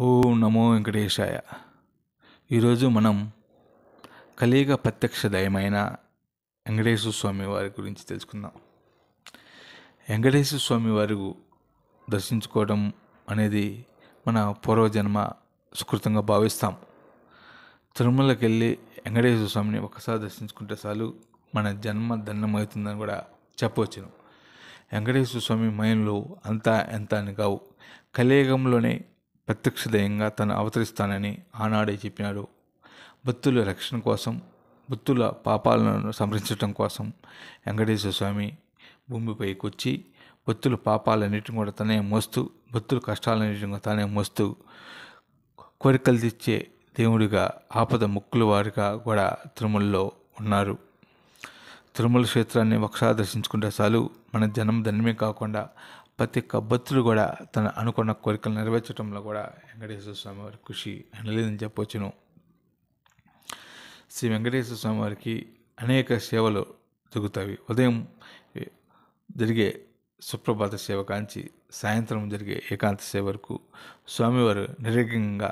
ఓం నమో వెంకటేశాయ. ఈరోజు మనం కలియుగ ప్రత్యక్ష దైవమైన వెంకటేశ్వర స్వామి వారి గురించి తెలుసుకుందాం. వెంకటేశ్వర స్వామి వారు దర్శించుకోవడం అనేది మన పూర్వజన్మ సుకృతంగా భావిస్తాం. తిరుమలకి వెళ్ళి వెంకటేశ్వర స్వామిని ఒకసారి దర్శించుకుంటే చాలు మన జన్మ ధన్యమవుతుందని కూడా చెప్పవచ్చును. వెంకటేశ్వర స్వామి మయంలో అంతా ఎంత అని కావు. కలియుగంలోనే ప్రత్యక్ష దైవంగా తను అవతరిస్తానని ఆనాడే చెప్పినాడు. భక్తుల రక్షణ కోసం, భక్తుల పాపాలను సంరక్షించడం కోసం వెంకటేశ్వర స్వామి భూమిపైకి వచ్చి భక్తుల పాపాలన్నిటిని కూడా తనే మోస్తూ, భక్తుల కష్టాలన్నిటిని కూడా తానే మోస్తూ కోరికలు తెచ్చే దేవుడిగా, ఆపద ముక్కుల వారిగా కూడా తిరుమలలో ఉన్నారు. తిరుమల క్షేత్రాన్ని ఒకసారి దర్శించుకుంటే చాలు మన జన్మ ధన్యమే కాకుండా ప్రతి ఒక్క భక్తుడు కూడా తన అనుకున్న కోరికలు నెరవేర్చడంలో కూడా వెంకటేశ్వర స్వామి వారి కృషి అనలేదని చెప్పవచ్చును. శ్రీ వెంకటేశ్వర స్వామి వారికి అనేక సేవలు జరుగుతాయి. ఉదయం జరిగే సుప్రభాత సేవ కాంచి సాయంత్రం జరిగే ఏకాంత సేవ వరకు స్వామివారు నిర్విఘ్నంగా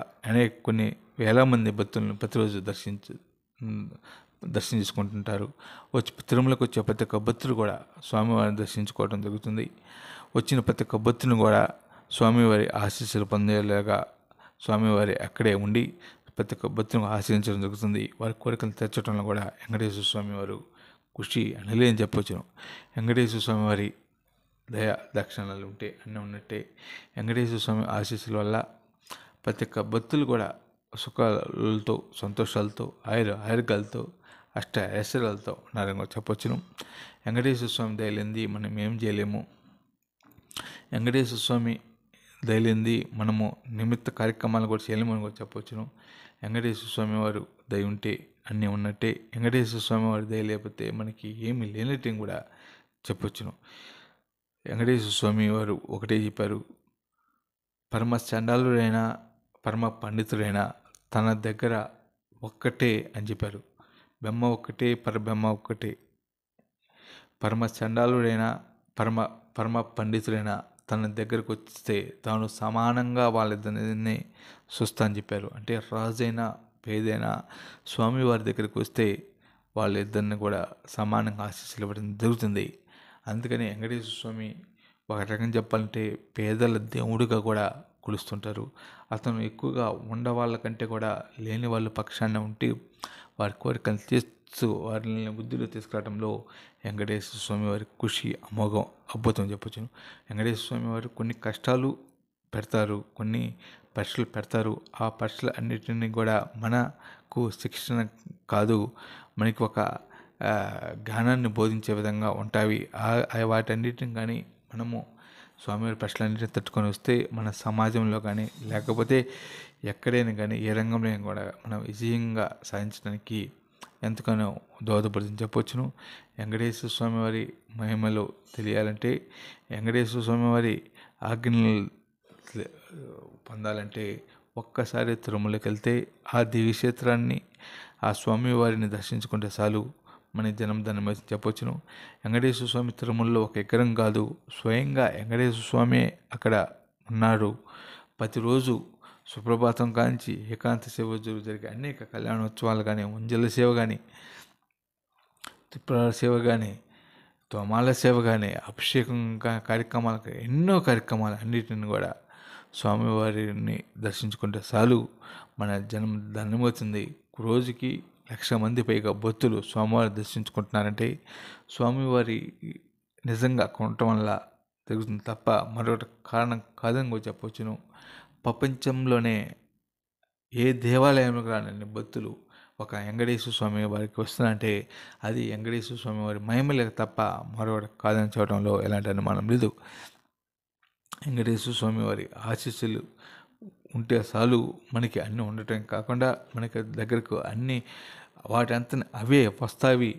కొన్ని వేల మంది భక్తులను ప్రతిరోజు దర్శనం చేసుకుంటుంటారు. తిరుమలకు వచ్చే ప్రతి ఒక్క భక్తులు కూడా స్వామివారిని దర్శించుకోవడం జరుగుతుంది. వచ్చిన ప్రతి ఒక్క భక్తుని కూడా స్వామివారి ఆశీస్సులు పొందేలాగా స్వామివారి అక్కడే ఉండి ప్రతి ఒక్క భక్తులను ఆశీర్వించడం జరుగుతుంది. వారి కోరికలు తీర్చడంలో కూడా వెంకటేశ్వర స్వామి వారు కృషి అనలేని చెప్పవచ్చును. వెంకటేశ్వర స్వామి వారి దయా దక్షిణాలు ఉంటే అన్నీ ఉన్నట్టే. వెంకటేశ్వర స్వామి ఆశీస్సుల వల్ల ప్రతి ఒక్క భక్తులు కూడా సుఖాలతో, సంతోషాలతో, ఆరోగ్యాలతో, అష్ట ఐశ్వర్యాలతో ఉన్నారని చెప్పవచ్చును. వెంకటేశ్వర స్వామి దయలేంది మనం ఏం చేయలేము. వెంకటేశ్వర స్వామి దయలేంది మనము నిమిత్త కార్యక్రమాలు కూడా చేయలేమని కూడా చెప్పవచ్చును. వెంకటేశ్వర స్వామి వారు దయ ఉంటే అన్నీ ఉన్నట్టే. వెంకటేశ్వర స్వామి వారి దయ లేకపోతే మనకి ఏమీ లేనట్టు కూడా చెప్పవచ్చును. వెంకటేశ్వర స్వామి వారు ఒకటే చెప్పారు, పరమ చండాలుడైన పరమ పండితుడైన తన దగ్గర ఒక్కటే అని చెప్పారు. బ్రహ్మ ఒక్కటే, పరబ్రహ్మ ఒక్కటే. పరమ చండాలుడైన పరమ పండితుడైన తన దగ్గరకు వస్తే తాను సమానంగా వాళ్ళిద్దరిని చూస్తా అని చెప్పారు. అంటే రాజైనా పేదైనా స్వామివారి దగ్గరికి వస్తే వాళ్ళిద్దరిని కూడా సమానంగా ఆశీస్సులు ఇవ్వడం జరుగుతుంది. అందుకని వెంకటేశ్వర స్వామి ఒక రకంగా చెప్పాలంటే పేదల దేవుడిగా కూడా కొలుస్తుంటారు. అతను ఎక్కువగా ఉండవాళ్ళ కంటే కూడా లేని వాళ్ళ పక్షాన ఉండి వారి కోరికలు తీస్తూ వారిని బుద్ధిలో తీసుకురావడంలో వెంకటేశ్వర స్వామి వారి కృషి అమోఘం, అద్భుతం చెప్పొచ్చును. వెంకటేశ్వర స్వామి వారు కొన్ని కష్టాలు పెడతారు, కొన్ని పరీక్షలు పెడతారు. ఆ పరీక్షలు అన్నిటినీ కూడా మనకు శిక్షణ కాదు, మనకి ఒక జ్ఞానాన్ని బోధించే విధంగా ఉంటాయి. వాటన్నిటిని కానీ మనము స్వామివారి ప్రశ్నలన్నింటినీ తట్టుకొని వస్తే మన సమాజంలో కానీ లేకపోతే ఎక్కడైనా కానీ ఏ రంగంలో కూడా మనం విజయంగా సాధించడానికి ఎంతగానో దోహదపడుతుంది చెప్పవచ్చును. వెంకటేశ్వర స్వామి వారి మహిమలు తెలియాలంటే, వెంకటేశ్వర స్వామి వారి ఆజ్ఞలు పొందాలంటే ఒక్కసారి తిరుమలకి వెళ్తే ఆ దివ్యక్షేత్రాన్ని, ఆ స్వామివారిని దర్శించుకుంటే చాలు మన జన్మధన్యమై చెప్పవచ్చును. వెంకటేశ్వర స్వామి తిరుమలలో ఒక ఎకరం కాదు, స్వయంగా వెంకటేశ్వర స్వామి అక్కడ ఉన్నాడు. ప్రతిరోజు సుప్రభాతం కాంచి ఏకాంత సేవ జరిగే అనేక కళ్యాణోత్సవాలు కానీ, ఉంజల సేవ కానీ, త్రిపుర సేవ కానీ, తోమాల సేవ కానీ, అభిషేకం కార్యక్రమాలు కానీ, ఎన్నో కార్యక్రమాలు అన్నిటిని కూడా స్వామివారిని దర్శించుకుంటే చాలు మన జన్మ ధన్యమవుతుంది. రోజుకి 1,00,000 మంది పైగా భక్తులు స్వామివారిని దర్శించుకుంటున్నారంటే స్వామివారి నిజంగా కొనటం వల్ల జరుగుతుంది తప్ప మరొకటి కారణం కాదని కూడా చెప్పవచ్చును. ప్రపంచంలోనే ఏ దేవాలయంలోకి రాని భక్తులు ఒక వెంకటేశ్వర స్వామి వారికి వస్తున్నారంటే అది వెంకటేశ్వర స్వామి వారి మహిమలే తప్ప మరొకటి కాదని చెప్పడంలో ఎలాంటి అనుమానం లేదు. వెంకటేశ్వర స్వామి వారి ఆశీస్సులు ఉంటే చాలు మనకి అన్నీ ఉండటం కాకుండా మనకి దగ్గరకు అన్నీ వాటి అంత అవే వస్తావి.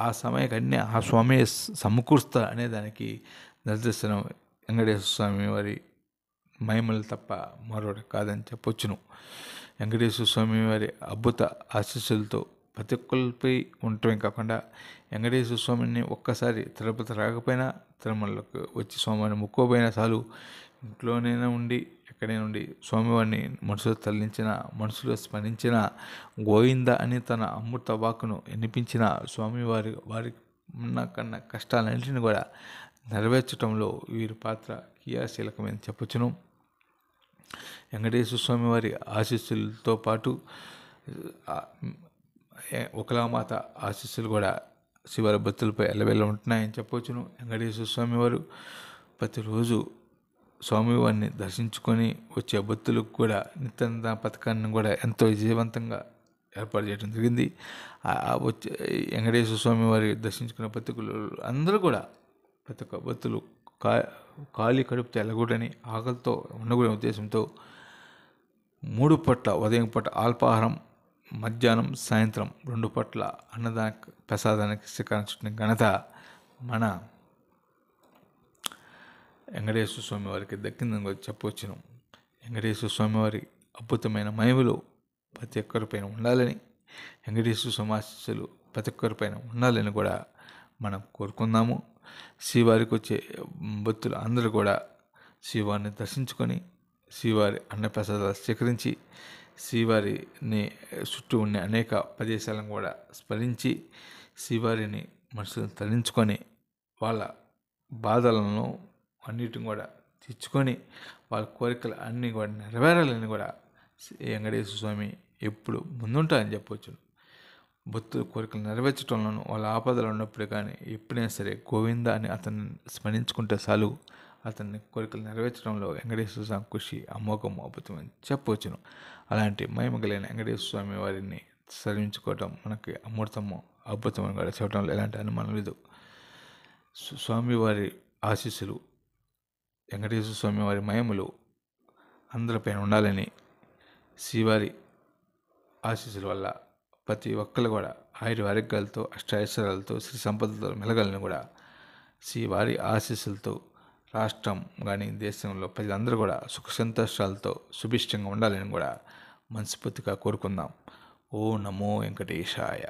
ఆ సమయానికి అన్నీ ఆ స్వామి సమకూరుస్తా అనేదానికి నిదర్శనం వెంకటేశ్వర స్వామి వారి మహిమలు తప్ప మరొకటి కాదని చెప్పొచ్చును. వెంకటేశ్వర స్వామి వారి అద్భుత ఆశీస్సులతో ప్రతి ఒక్కరిపై ఉండటమే కాకుండా వెంకటేశ్వర స్వామిని ఒక్కసారి తిరుపతి రాకపోయినా తిరుమలకు వచ్చి స్వామిని మొక్కోపోయినా చాలు ఇంట్లోనైనా ఉండి ఎక్కడైనా ఉండి స్వామివారిని మనసులో తరలించిన, మనసులో స్మరించిన, గోవింద అని తన అమృత వాక్కును వినిపించిన స్వామివారి వారికి ఉన్న కన్నా కష్టాలన్నింటినీ కూడా నెరవేర్చడంలో వీరి పాత్ర క్రియాశీలకమని చెప్పొచ్చును. వెంకటేశ్వర స్వామి వారి ఆశీస్సులతో పాటు ఒకలామాత ఆశీస్సులు కూడా శివారి భక్తులపై ఎల్లవెల్ల ఉంటున్నాయని చెప్పవచ్చును. వెంకటేశ్వర స్వామి వారు ప్రతిరోజు స్వామివారిని దర్శించుకొని వచ్చే భక్తులకు కూడా నిత్యాన్న పథకాన్ని కూడా ఎంతో విజయవంతంగా ఏర్పాటు చేయడం జరిగింది. వచ్చే వెంకటేశ్వర స్వామి వారి దర్శించుకున్న భక్తులు అందరూ కూడా ప్రతి ఒక్క భక్తులు ఖాళీ కడుపుతో వెళ్ళకూడని, ఆకలితో ఉండకూడని ఉద్దేశంతో 3 పూట్ల ఉదయం పూట అల్పాహారం, మధ్యాహ్నం సాయంత్రం 2 పూట్ల అన్నదాన ప్రసాదానికి శ్రీకారం చుట్టిన ఘనత మన వెంకటేశ్వర స్వామి వారికి దక్కిందని చెప్పవచ్చును. వెంకటేశ్వర స్వామి వారి అద్భుతమైన మహిమలు ప్రతి ఒక్కరిపైన ఉండాలని, వెంకటేశ్వర స్వామి ఆశీస్సులు ప్రతి ఒక్కరిపైన ఉండాలని కూడా మనం కోరుకుందాము. శ్రీవారికి వచ్చే భక్తులు అందరూ కూడా శ్రీవారిని దర్శించుకొని శ్రీవారి అన్నప్రసాదాలు స్వీకరించి శ్రీవారిని చుట్టూ ఉండే అనేక ప్రదేశాలను కూడా స్మరించి శ్రీవారిని మనసును తరించుకొని వాళ్ళ బాధలను అన్నిటిని కూడా తీర్చుకొని వాళ్ళ కోరికలు అన్నీ కూడా నెరవేరాలని కూడా వెంకటేశ్వర స్వామి ఎప్పుడు ముందుంటారని చెప్పవచ్చు. భక్తుల కోరికలు నెరవేర్చడంలోనూ వాళ్ళ ఆపదలు ఉన్నప్పుడు కానీ ఎప్పుడైనా సరే గోవింద అని అతన్ని స్మరించుకుంటే చాలు, అతన్ని కోరికలు నెరవేర్చడంలో వెంకటేశ్వర స్వామి కృషి అమోఘం అద్భుతమని చెప్పవచ్చును. అలాంటి మహిమగలైన వెంకటేశ్వర స్వామి వారిని స్మరించుకోవటం మనకి అమృతము అద్భుతమని కూడా చెప్పడంలో ఎలాంటి అనుమానం లేదు. స్వామివారి ఆశీస్సులు, వెంకటేశ్వర స్వామి వారి మహిమలు అందరిపైన ఉండాలని, శ్రీవారి ఆశీస్సుల వల్ల ప్రతి ఒక్కరు కూడా ఆరోగ్యాలతో, అష్టైశ్వర్యాలతో, శ్రీ సంపదలతో మెలగాలని కూడా శ్రీవారి ఆశీస్సులతో రాష్ట్రం కానీ దేశంలో ప్రజలందరూ కూడా సుఖ సంతోషాలతో సుభిష్టంగా ఉండాలని కూడా మనస్ఫూర్తిగా కోరుకుందాం. ఓ నమో వెంకటేశాయ.